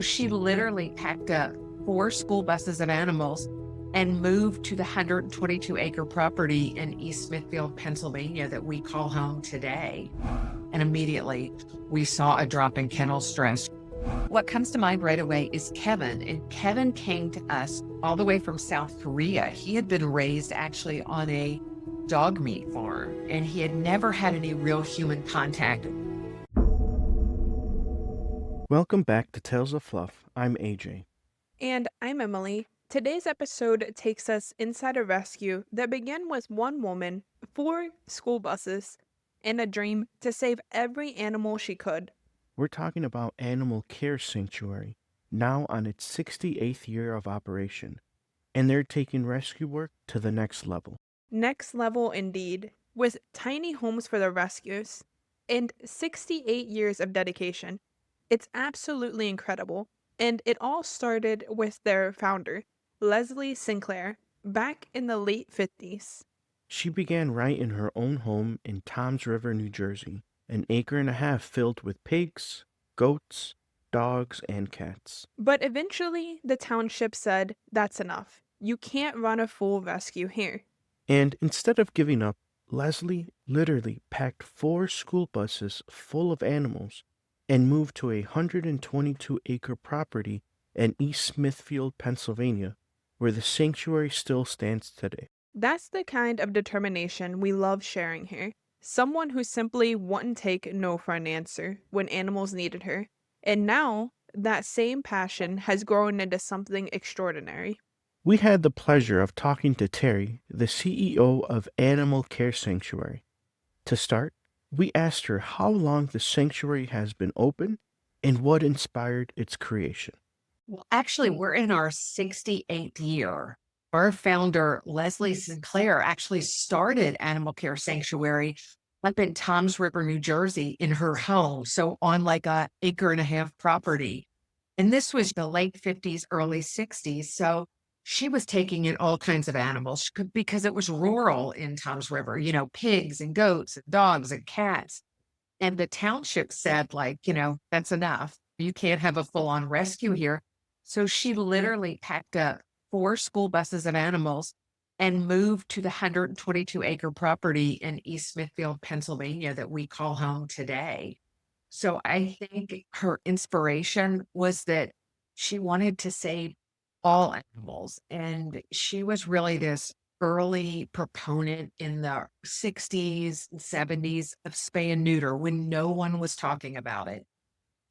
She literally packed up 4 school buses of animals and moved to the 122-acre property in East Smithfield, Pennsylvania that we call home today. And immediately we saw a drop in kennel stress. What comes to mind right away is Kevin. And Kevin came to us all the way from South Korea. He had been raised actually on a dog meat farm, and he had never had any real human contact. Welcome back to Tales of Fluff. I'm AJ. And I'm Emily. Today's episode takes us inside a rescue that began with one woman, 4 school buses, and a dream to save every animal she could. We're talking about Animal Care Sanctuary, now on its 68th year of operation, and they're taking rescue work to the next level. Next level indeed, with tiny homes for the rescues and 68 years of dedication. It's absolutely incredible. And it all started with their founder, Leslie Sinclair, back in the late 50s. She began right in her own home in Toms River, New Jersey, an acre and a half filled with pigs, goats, dogs, and cats. But eventually, the township said, that's enough. You can't run a full rescue here. And instead of giving up, Leslie literally packed 4 school buses full of animals and moved to a 122-acre property in East Smithfield, Pennsylvania, where the sanctuary still stands today. That's the kind of determination we love sharing here. Someone who simply wouldn't take no for an answer when animals needed her. And now, that same passion has grown into something extraordinary. We had the pleasure of talking to Terri, the CEO of Animal Care Sanctuary. To start, we asked her how long the sanctuary has been open and what inspired its creation. Well, actually, we're in our 68th year. Our founder, Leslie Sinclair, actually started Animal Care Sanctuary up in Toms River, New Jersey, in her home. So on like a acre and a half property. And this was the late 50s, early 60s. So she was taking in all kinds of animals because it was rural in Toms River, pigs and goats and dogs and cats. And the township said, that's enough. You can't have a full on rescue here. So she literally packed up 4 school buses of animals and moved to the 122-acre property in East Smithfield, Pennsylvania that we call home today. So I think her inspiration was that she wanted to save all animals. And she was really this early proponent in the 60s and 70s of spay and neuter when no one was talking about it,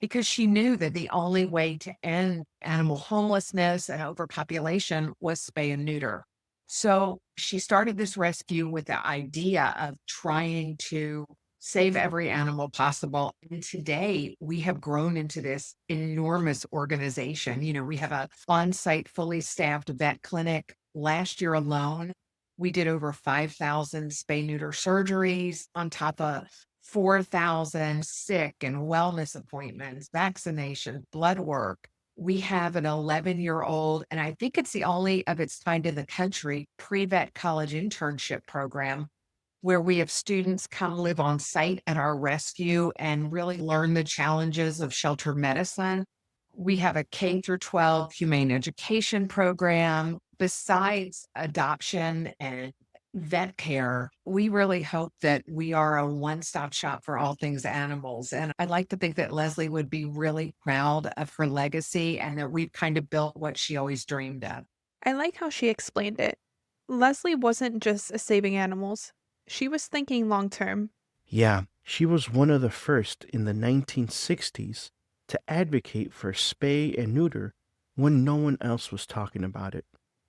because she knew that the only way to end animal homelessness and overpopulation was spay and neuter. So she started this rescue with the idea of trying to save every animal possible. And today we have grown into this enormous organization. We have a on-site, fully staffed vet clinic. Last year alone, we did over 5,000 spay neuter surgeries on top of 4,000 sick and wellness appointments, vaccination, blood work. We have an 11-year-old, and I think it's the only of its kind in the country, pre-vet college internship program where we have students come live on site at our rescue and really learn the challenges of shelter medicine. We have a K through 12 humane education program. Besides adoption and vet care, we really hope that we are a one-stop shop for all things animals. And I'd like to think that Leslie would be really proud of her legacy and that we've kind of built what she always dreamed of. I like how she explained it. Leslie wasn't just saving animals, she was thinking long term. Yeah, she was one of the first in the 1960s to advocate for spay and neuter when no one else was talking about it.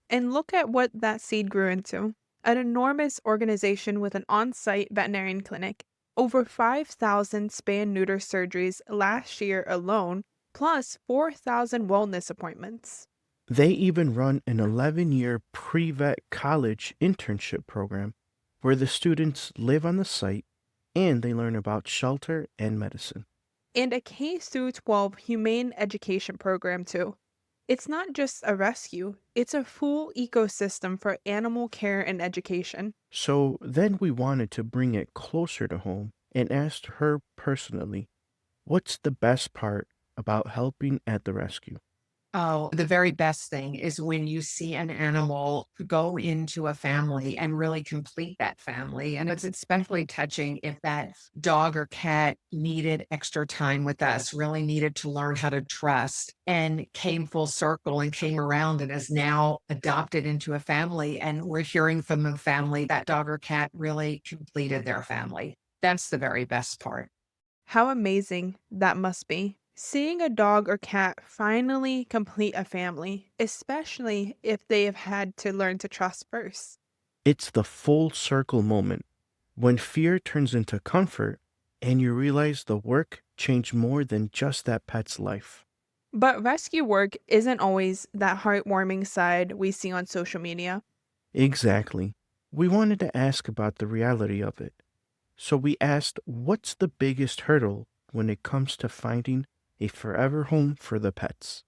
And look at what that seed grew into an enormous organization with an on site veterinarian clinic, over 5,000 spay and neuter surgeries last year alone, plus 4,000 wellness appointments. They even run an 11-year pre-vet college internship program where the students live on the site and they learn about shelter and medicine. And a K through 12 humane education program, too. It's not just a rescue, it's a full ecosystem for animal care and education. So then we wanted to bring it closer to home and asked her personally, what's the best part about helping at the rescue? Oh, the very best thing is when you see an animal go into a family and really complete that family. And it's especially touching if that dog or cat needed extra time with us, really needed to learn how to trust and came full circle and came around and is now adopted into a family. And we're hearing from the family that dog or cat really completed their family. That's the very best part. How amazing that must be. Seeing a dog or cat finally complete a family, especially if they have had to learn to trust first. It's the full circle moment when fear turns into comfort and you realize the work changed more than just that pet's life. But rescue work isn't always that heartwarming side we see on social media. Exactly. We wanted to ask about the reality of it. So we asked, what's the biggest hurdle when it comes to finding a forever home for the pets?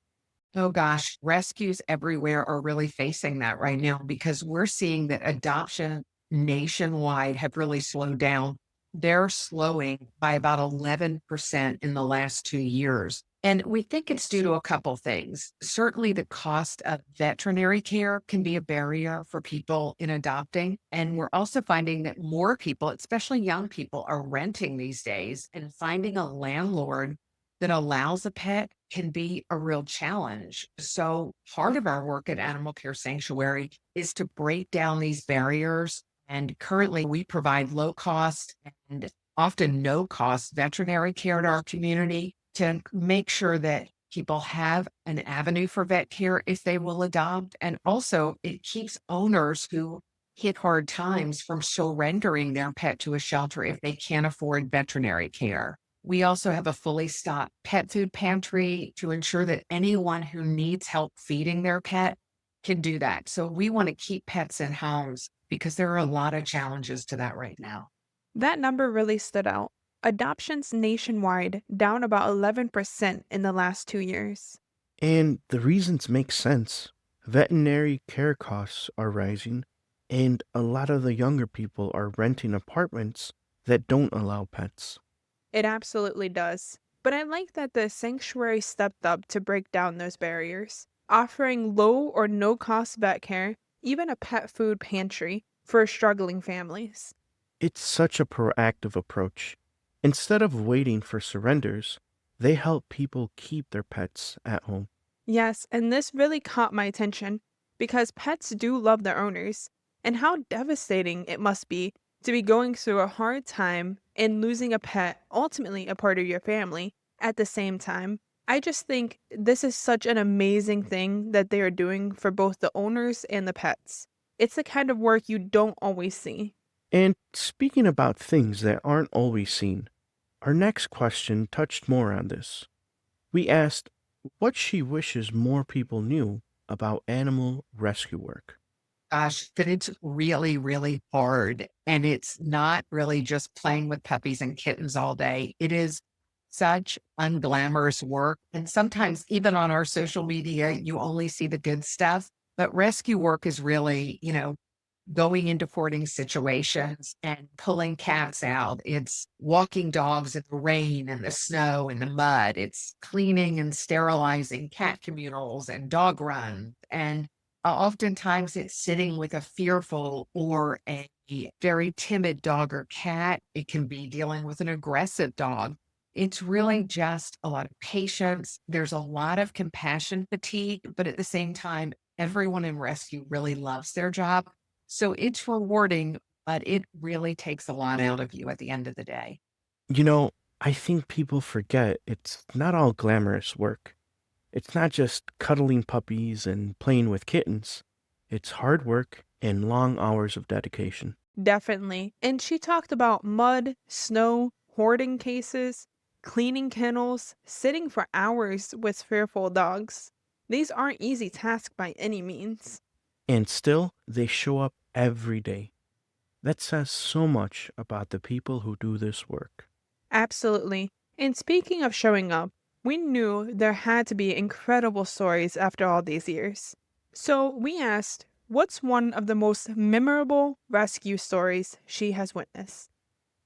Oh gosh, rescues everywhere are really facing that right now because we're seeing that adoption nationwide have really slowed down. They're slowing by about 11% in the last 2 years. And we think it's due to a couple things. Certainly, the cost of veterinary care can be a barrier for people in adopting. And we're also finding that more people, especially young people, are renting these days and finding a landlord that allows a pet can be a real challenge. So, part of our work at Animal Care Sanctuary is to break down these barriers. And currently, we provide low cost and often no cost veterinary care to our community to make sure that people have an avenue for vet care if they will adopt. And also, it keeps owners who hit hard times from surrendering their pet to a shelter if they can't afford veterinary care. We also have a fully stocked pet food pantry to ensure that anyone who needs help feeding their pet can do that. So we want to keep pets in homes because there are a lot of challenges to that right now. That number really stood out. Adoptions nationwide down about 11% in the last 2 years. And the reasons make sense. Veterinary care costs are rising, and a lot of the younger people are renting apartments that don't allow pets. It absolutely does. But I like that the sanctuary stepped up to break down those barriers, offering low or no cost vet care, even a pet food pantry for struggling families. It's such a proactive approach. Instead of waiting for surrenders, they help people keep their pets at home. Yes, and this really caught my attention because pets do love their owners, and how devastating it must be to be going through a hard time and losing a pet, ultimately a part of your family, at the same time. I just think this is such an amazing thing that they are doing for both the owners and the pets. It's the kind of work you don't always see. And speaking about things that aren't always seen, our next question touched more on this. We asked what she wishes more people knew about animal rescue work. Gosh, but it's really, really hard. And it's not really just playing with puppies and kittens all day. It is such unglamorous work. And sometimes, even on our social media, you only see the good stuff. But rescue work is really, going into hoarding situations and pulling cats out. It's walking dogs in the rain and the snow and the mud. It's cleaning and sterilizing cat communals and dog runs. And oftentimes it's sitting with a fearful or a very timid dog or cat. It can be dealing with an aggressive dog. It's really just a lot of patience. There's a lot of compassion fatigue, but at the same time, everyone in rescue really loves their job. So it's rewarding, but it really takes a lot out of you at the end of the day. You know, I think people forget it's not all glamorous work. It's not just cuddling puppies and playing with kittens. It's hard work and long hours of dedication. Definitely. And she talked about mud, snow, hoarding cases, cleaning kennels, sitting for hours with fearful dogs. These aren't easy tasks by any means. And still, they show up every day. That says so much about the people who do this work. Absolutely. And speaking of showing up, we knew there had to be incredible stories after all these years. So we asked, what's one of the most memorable rescue stories she has witnessed?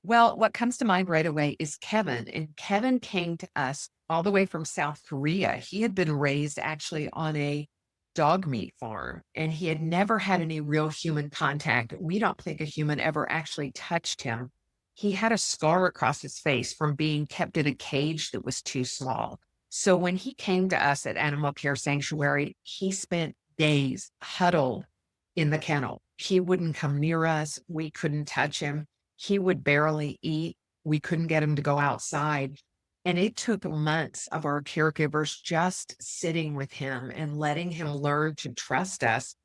Well, what comes to mind right away is Kevin. And Kevin came to us all the way from South Korea. He had been raised actually on a dog meat farm and he had never had any real human contact. We don't think a human ever actually touched him. He had a scar across his face from being kept in a cage that was too small. So when he came to us at Animal Care Sanctuary, he spent days huddled in the kennel. He wouldn't come near us. We couldn't touch him. He would barely eat. We couldn't get him to go outside. And it took months of our caregivers just sitting with him and letting him learn to trust us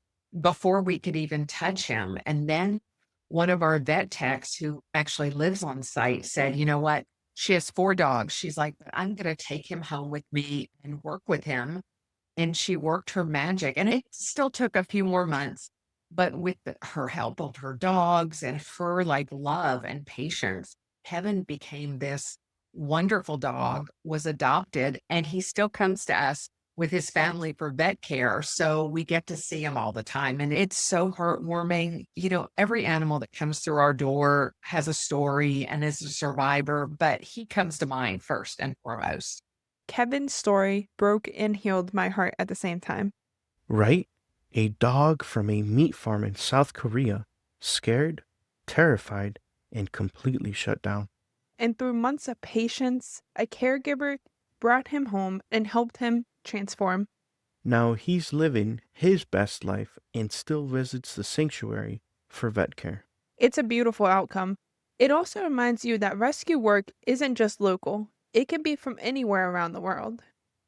before we could even touch him. And then one of our vet techs who actually lives on site said, you know what? She has 4 dogs. She's like, I'm going to take him home with me and work with him. And she worked her magic. And it still took a few more months, but with her help of her dogs and her like love and patience, Kevin became this wonderful dog, was adopted, and he still comes to us with his family for vet care. So we get to see him all the time. And it's so heartwarming. Every animal that comes through our door has a story and is a survivor, but he comes to mind first and foremost. Kevin's story broke and healed my heart at the same time. Right? A dog from a meat farm in South Korea, scared, terrified, and completely shut down. And through months of patience, a caregiver brought him home and helped him transform. Now he's living his best life and still visits the sanctuary for vet care. It's a beautiful outcome. It also reminds you that rescue work isn't just local, it can be from anywhere around the world.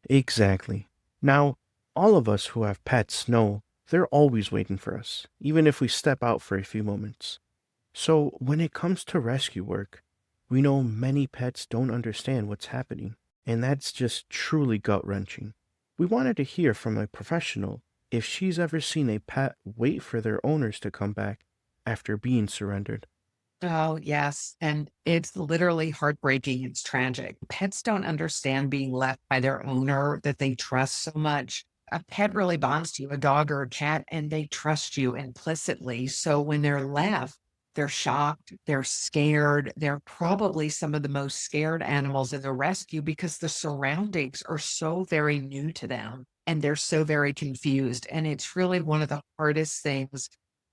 Exactly. Now, all of us who have pets know they're always waiting for us, even if we step out for a few moments. So, when it comes to rescue work, we know many pets don't understand what's happening, and that's just truly gut wrenching. We wanted to hear from a professional if she's ever seen a pet wait for their owners to come back after being surrendered. Oh, yes. And it's literally heartbreaking. It's tragic. Pets don't understand being left by their owner that they trust so much. A pet really bonds to you, a dog or a cat, and they trust you implicitly. So when they're left, they're shocked, they're scared. They're probably some of the most scared animals in the rescue because the surroundings are so very new to them and they're so very confused. And it's really one of the hardest things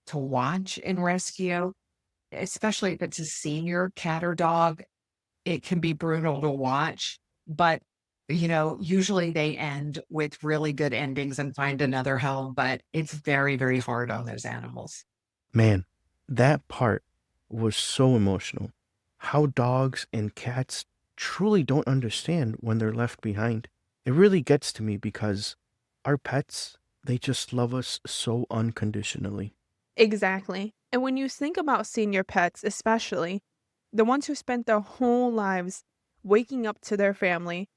to watch in rescue, especially if it's a senior cat or dog. It can be brutal to watch, but usually they end with really good endings and find another home, but it's very, very hard on those animals. Man, that part was so emotional. How dogs and cats truly don't understand when they're left behind. It really gets to me because our pets, they just love us so unconditionally. Exactly. And when you think about senior pets, especially the ones who spent their whole lives waking up to their family,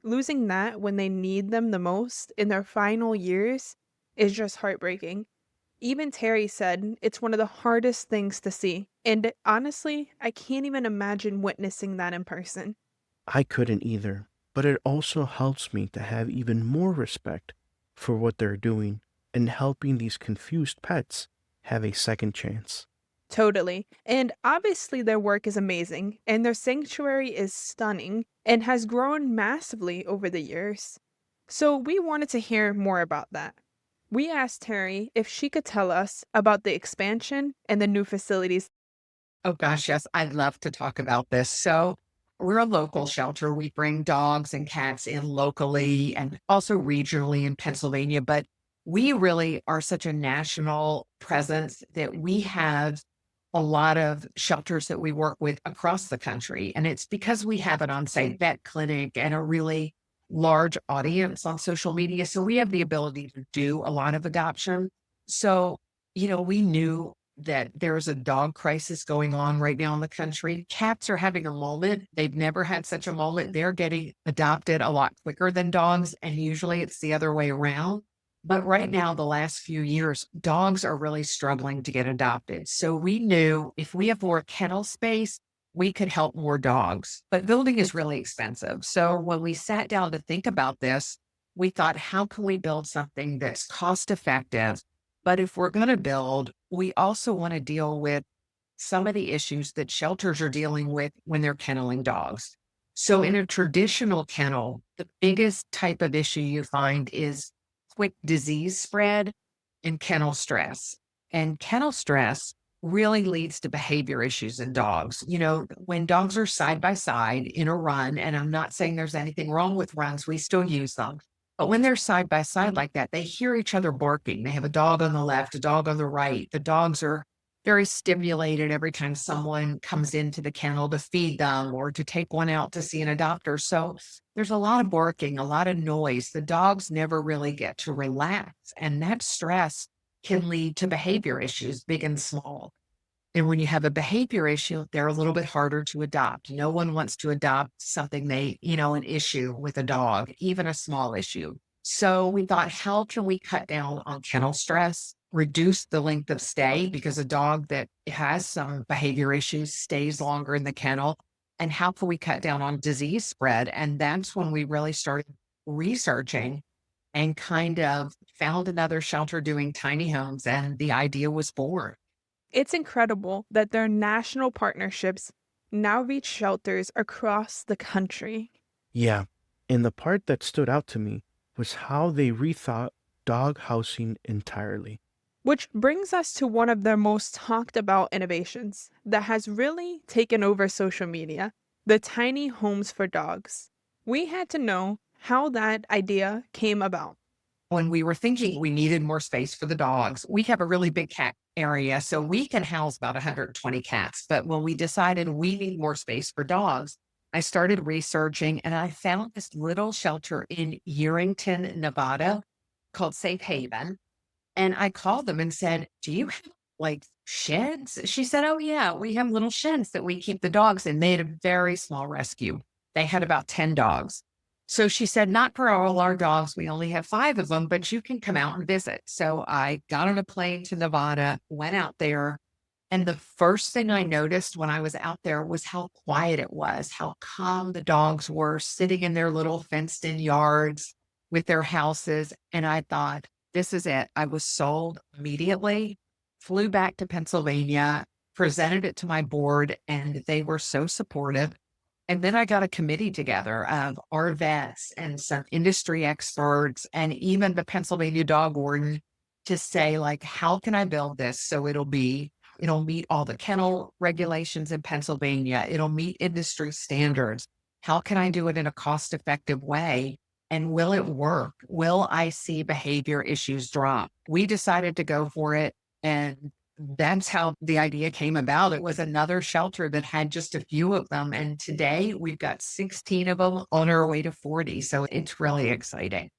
losing that when they need them the most in their final years is just heartbreaking. Even Terry said it's one of the hardest things to see. And honestly, I can't even imagine witnessing that in person. I couldn't either, but it also helps me to have even more respect for what they're doing and helping these confused pets have a second chance. Totally. And obviously, their work is amazing, and their sanctuary is stunning and has grown massively over the years. So, we wanted to hear more about that. We asked Terry if she could tell us about the expansion and the new facilities. Oh gosh, yes, I'd love to talk about this. So, we're a local shelter. We bring dogs and cats in locally and also regionally in Pennsylvania, but we really are such a national presence that we have a lot of shelters that we work with across the country. And it's because we have an on-site vet clinic and a really large audience on social media. So we have the ability to do a lot of adoption. So, we knew that there's a dog crisis going on right now in the country. Cats are having a moment. They've never had such a moment. They're getting adopted a lot quicker than dogs. And usually it's the other way around. But right now, the last few years, dogs are really struggling to get adopted. So we knew if we have more kennel space, we could help more dogs. But building is really expensive. So when we sat down to think about this, we thought, how can we build something that's cost effective? But if we're going to build, we also want to deal with some of the issues that shelters are dealing with when they're kenneling dogs. So in a traditional kennel, the biggest type of issue you find is quick disease spread and kennel stress. And kennel stress really leads to behavior issues in dogs. When dogs are side by side in a run, and I'm not saying there's anything wrong with runs, we still use them. But when they're side by side like that, they hear each other barking. They have a dog on the left, a dog on the right. The dogs are very stimulated every time someone comes into the kennel to feed them or to take one out to see an adopter. So there's a lot of barking, a lot of noise. The dogs never really get to relax. And that stress can lead to behavior issues, big and small. And when you have a behavior issue, they're a little bit harder to adopt. No one wants to adopt something an issue with a dog, even a small issue. So we thought, how can we cut down on kennel stress, reduce the length of stay because a dog that has some behavior issues stays longer in the kennel? And how can we cut down on disease spread? And that's when we really started researching and kind of found another shelter doing tiny homes. And the idea was born. It's incredible that their national partnerships now reach shelters across the country. Yeah, and the part that stood out to me was how they rethought dog housing entirely. Which brings us to one of their most talked about innovations that has really taken over social media, the tiny homes for dogs. We had to know how that idea came about. When we were thinking we needed more space for the dogs, we have a really big cat area, so we can house about 120 cats. But when we decided we need more space for dogs, I started researching and I found this little shelter in Yerington, Nevada called Safe Haven. And I called them and said, "Do you have like sheds?" She said, "Oh, yeah, we have little sheds that we keep the dogs in." They had a very small rescue. They had about 10 dogs. So she said, "Not for all our dogs. We only have 5 of them, but you can come out and visit." So I got on a plane to Nevada, went out there. And the first thing I noticed when I was out there was how quiet it was, how calm the dogs were sitting in their little fenced in yards with their houses. And I thought, this is it. I was sold immediately, flew back to Pennsylvania, presented it to my board, and they were so supportive. And then I got a committee together of our vets and some industry experts and even the Pennsylvania dog warden to say, like, how can I build this so it'll meet all the kennel regulations in Pennsylvania. It'll meet industry standards. How can I do it in a cost effective way? And will it work? Will I see behavior issues drop? We decided to go for it. And that's how the idea came about. It was another shelter that had just a few of them. And today we've got 16 of them on our way to 40. So it's really exciting.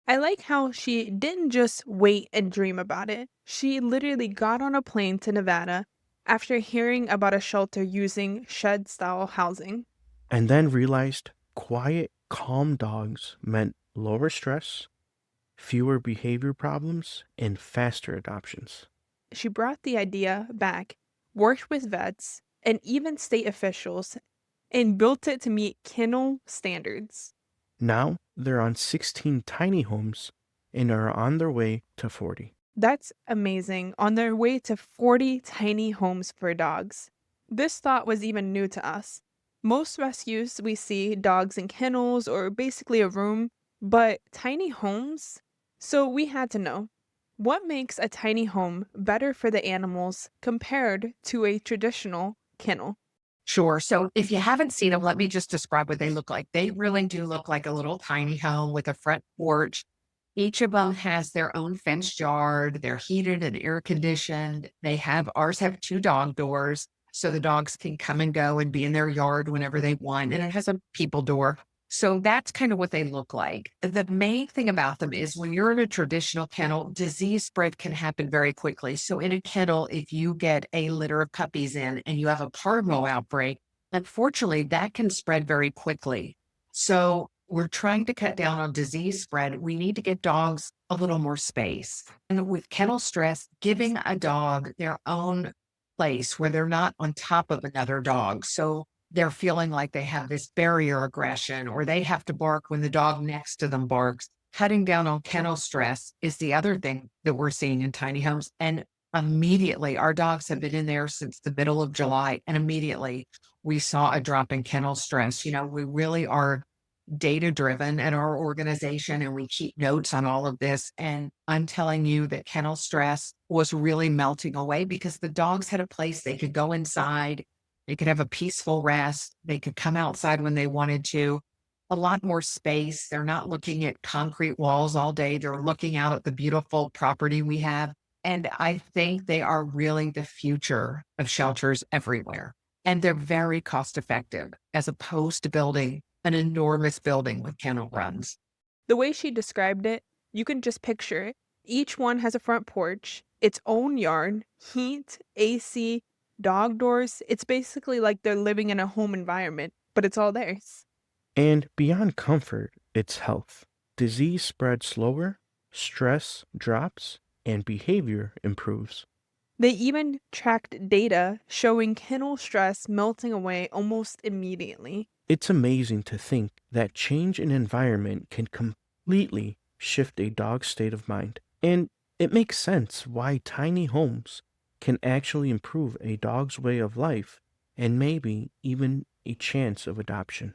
I like how she didn't just wait and dream about it. She literally got on a plane to Nevada after hearing about a shelter using shed style housing. And then realized quiet, calm dogs meant lower stress, fewer behavior problems, and faster adoptions. She brought the idea back, worked with vets and even state officials, and built it to meet kennel standards. Now they're on 16 tiny homes and are on their way to 40. That's amazing. On their way to 40 tiny homes for dogs. This thought was even new to us. Most rescues, we see dogs in kennels or basically a room, but tiny homes? So we had to know, what makes a tiny home better for the animals compared to a traditional kennel? Sure. So if you haven't seen them, let me just describe what they look like. They really do look like a little tiny home with a front porch. Each of them has their own fenced yard. They're heated and air conditioned. Ours have 2 dog doors. So the dogs can come and go and be in their yard whenever they want. And it has a people door. So that's kind of what they look like. The main thing about them is when you're in a traditional kennel, disease spread can happen very quickly. So in a kennel, if you get a litter of puppies in and you have a parvo outbreak, unfortunately, that can spread very quickly. So we're trying to cut down on disease spread. We need to get dogs a little more space. And with kennel stress, giving a dog their own place where they're not on top of another dog. So they're feeling like they have this barrier aggression or they have to bark when the dog next to them barks. Cutting down on kennel stress is the other thing that we're seeing in tiny homes. And Immediately, our dogs have been in there since the middle of July, and immediately we saw a drop in kennel stress. We really are data driven at our organization and we keep notes on all of this. And I'm telling you that kennel stress was really melting away because the dogs had a place they could go inside, they could have a peaceful rest, they could come outside when they wanted to, a lot more space. They're not looking at concrete walls all day, they're looking out at the beautiful property we have. And I think they are really the future of shelters everywhere. And they're very cost effective as opposed to building an enormous building with kennel runs. The way she described it, you can just picture it. Each one has a front porch, its own yard, heat, AC, dog doors. It's basically like they're living in a home environment, but it's all theirs. And beyond comfort, it's health. Disease spreads slower, stress drops, and behavior improves. They even tracked data showing kennel stress melting away almost immediately. It's amazing to think that change in environment can completely shift a dog's state of mind. And it makes sense why tiny homes can actually improve a dog's way of life and maybe even a chance of adoption.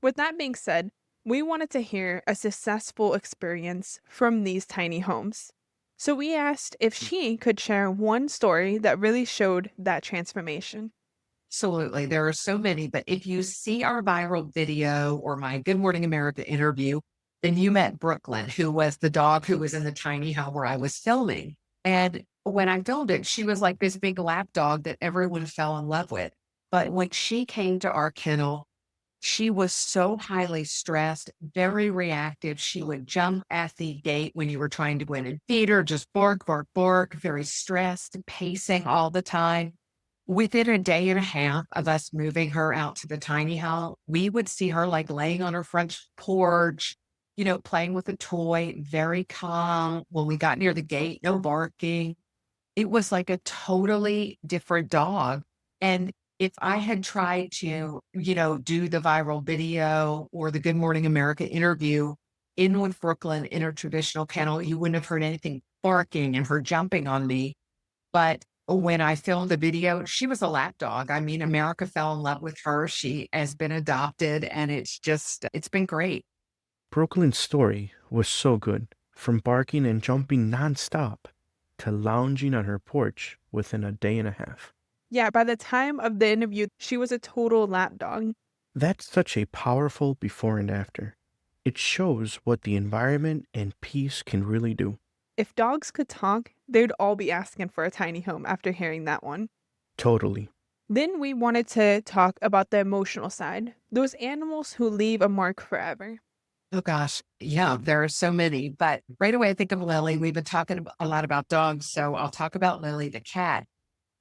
With that being said, we wanted to hear a successful experience from these tiny homes. So we asked if she could share one story that really showed that transformation. Absolutely. There are so many, but if you see our viral video or my Good Morning America interview, then you met Brooklyn, who was the dog who was in the tiny home where I was filming. And when I filmed it, she was like this big lap dog that everyone fell in love with. But when she came to our kennel, she was so highly stressed, very reactive. She would jump at the gate when you were trying to go in and feed her, just bark, bark, bark, very stressed, pacing all the time. Within a day and a half of us moving her out to the tiny home, we would see her like laying on her front porch, playing with a toy, very calm. When we got near the gate, no barking. It was like a totally different dog. And if I had tried to, do the viral video or the Good Morning America interview in with Brooklyn in a traditional kennel, you wouldn't have heard anything barking and her jumping on me. But when I filmed the video, she was a lap dog. I mean, America fell in love with her. She has been adopted and it's been great. Brooklyn's story was so good, from barking and jumping nonstop to lounging on her porch within a day and a half. Yeah, by the time of the interview, she was a total lap dog. That's such a powerful before and after. It shows what the environment and peace can really do. If dogs could talk, they'd all be asking for a tiny home after hearing that one. Totally. Then we wanted to talk about the emotional side, those animals who leave a mark forever. Oh gosh. Yeah, there are so many. But right away, I think of Lily. We've been talking a lot about dogs. So I'll talk about Lily the cat.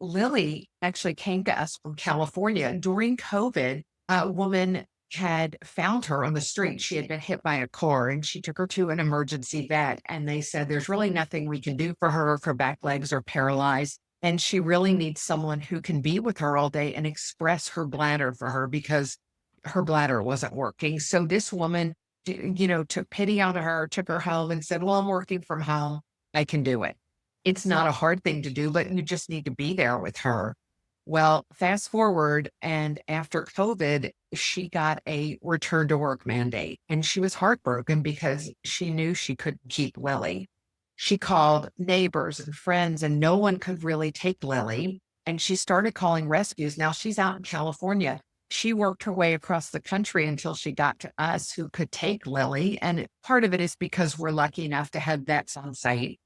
Lily actually came to us from California during COVID. A woman had found her on the street. She had been hit by a car and she took her to an emergency vet. And they said, there's really nothing we can do for her if her back legs are paralyzed. And she really needs someone who can be with her all day and express her bladder for her because her bladder wasn't working. So this woman, took pity on her, took her home and said, well, I'm working from home. I can do it. It's not a hard thing to do, but you just need to be there with her. Well, fast forward, and after COVID, she got a return to work mandate, and she was heartbroken because she knew she couldn't keep Lily. She called neighbors and friends, and no one could really take Lily. And she started calling rescues. Now she's out in California. She worked her way across the country until she got to us who could take Lily. And part of it is because we're lucky enough to have vets on site.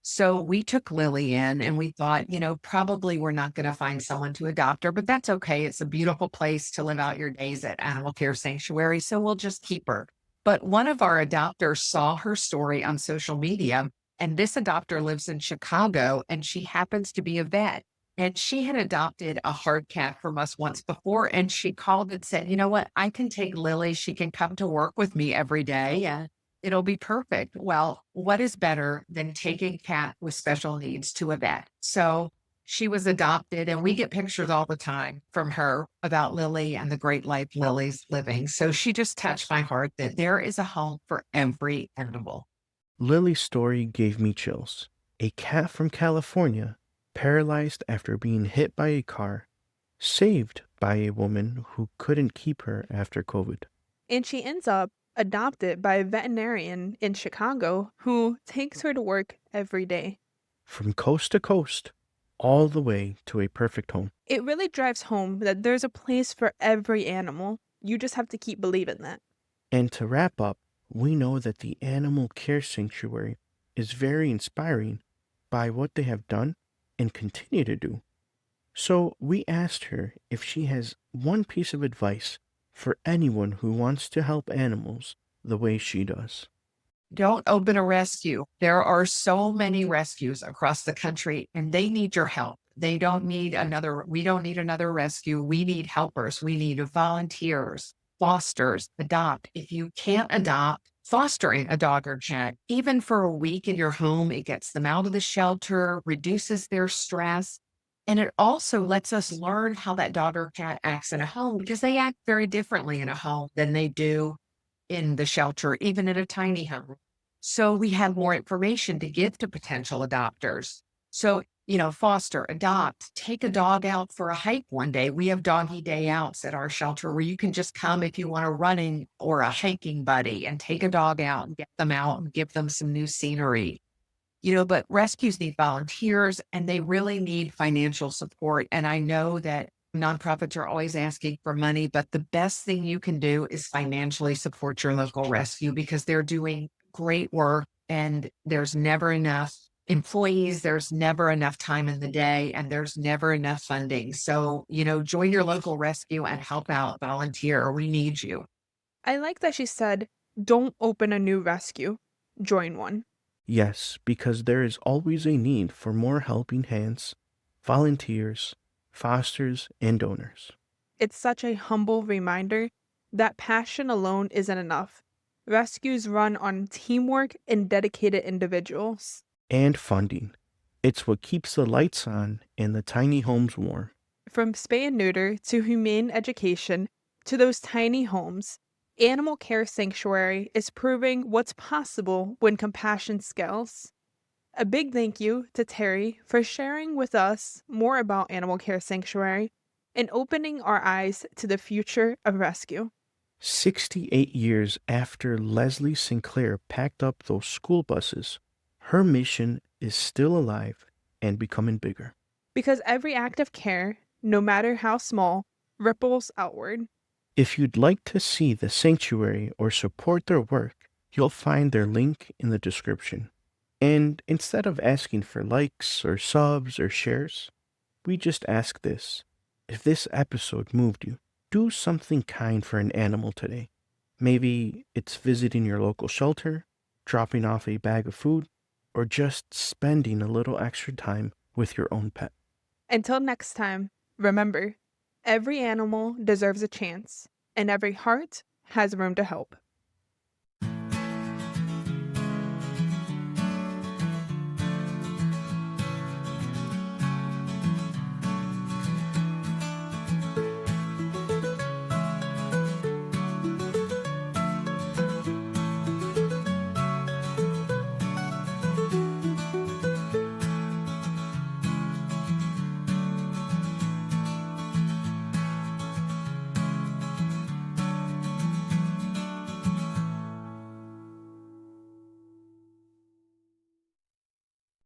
So we took Lily in and we thought, probably we're not going to find someone to adopt her, but that's okay. It's a beautiful place to live out your days at Animal Care Sanctuary. So we'll just keep her. But one of our adopters saw her story on social media, and this adopter lives in Chicago and she happens to be a vet. And she had adopted a hard cat from us once before. And she called and said, you know what? I can take Lily. She can come to work with me every day. And it'll be perfect. Well, what is better than taking a cat with special needs to a vet? So she was adopted, and we get pictures all the time from her about Lily and the great life Lily's living. So she just touched my heart that there is a home for every animal. Lily's story gave me chills. A cat from California paralyzed after being hit by a car, saved by a woman who couldn't keep her after COVID. And she ends up adopted by a veterinarian in Chicago who takes her to work every day. From coast to coast, all the way to a perfect home. It really drives home that there's a place for every animal. You just have to keep believing that. And to wrap up, we know that the Animal Care Sanctuary is very inspiring by what they have done and continue to do. So we asked her if she has one piece of advice for anyone who wants to help animals the way she does. Don't open a rescue. There are so many rescues across the country and they need your help. We don't need another rescue. We need helpers. We need volunteers, fosters, adopt. If you can't adopt, fostering a dog or cat, even for a week in your home, it gets them out of the shelter, reduces their stress. And it also lets us learn how that dog or cat acts in a home because they act very differently in a home than they do in the shelter, even in a tiny home. So we have more information to give to potential adopters. So, foster, adopt, take a dog out for a hike one day. We have doggy day outs at our shelter where you can just come if you want a running or a hiking buddy and take a dog out and get them out and give them some new scenery. But rescues need volunteers and they really need financial support. And I know that nonprofits are always asking for money, but the best thing you can do is financially support your local rescue because they're doing great work and there's never enough employees, there's never enough time in the day, and there's never enough funding. So, join your local rescue and help out, volunteer. We need you. I like that she said, don't open a new rescue, join one. Yes, because there is always a need for more helping hands, volunteers, fosters, and donors. It's such a humble reminder that passion alone isn't enough. Rescues run on teamwork and dedicated individuals. And funding. It's what keeps the lights on and the tiny homes warm. From spay and neuter to humane education to those tiny homes, Animal Care Sanctuary is proving what's possible when compassion scales. A big thank you to Terri for sharing with us more about Animal Care Sanctuary and opening our eyes to the future of rescue. 68 years after Leslie Sinclair packed up those school buses, her mission is still alive and becoming bigger. Because every act of care, no matter how small, ripples outward. If you'd like to see the sanctuary or support their work, you'll find their link in the description. And instead of asking for likes or subs or shares, we just ask this. If this episode moved you, do something kind for an animal today. Maybe it's visiting your local shelter, dropping off a bag of food, or just spending a little extra time with your own pet. Until next time, remember, every animal deserves a chance, and every heart has room to help.